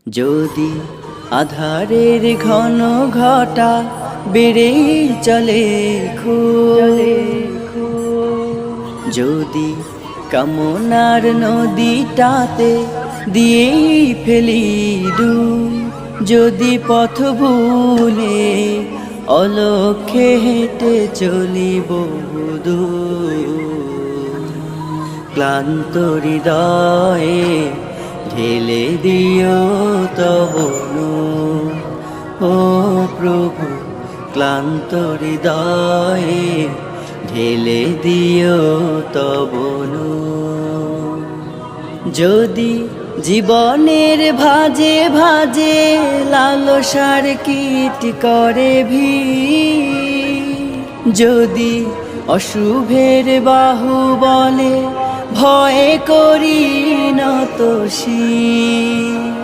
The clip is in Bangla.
যদি আধারের ঘন ঘটা বেড়েই চলে যদি কামনার নদীটাতে দিয়েই ফেলি ডুব, যদি পথ ভুলে অলক্ষ্যে হেঁটে চলি বহুদূর, ক্লান্ত হৃদয়ে ঢেলে দিও তব নূর। ও প্রভু, ক্লান্ত হৃদয়ে ঢেলে দিও তব নূর। যদি জীবনের ভাজে ভাজে লালসার কীট করে ভিড়, যদি অশুভের বাহু বলে ভয় করি নত শির,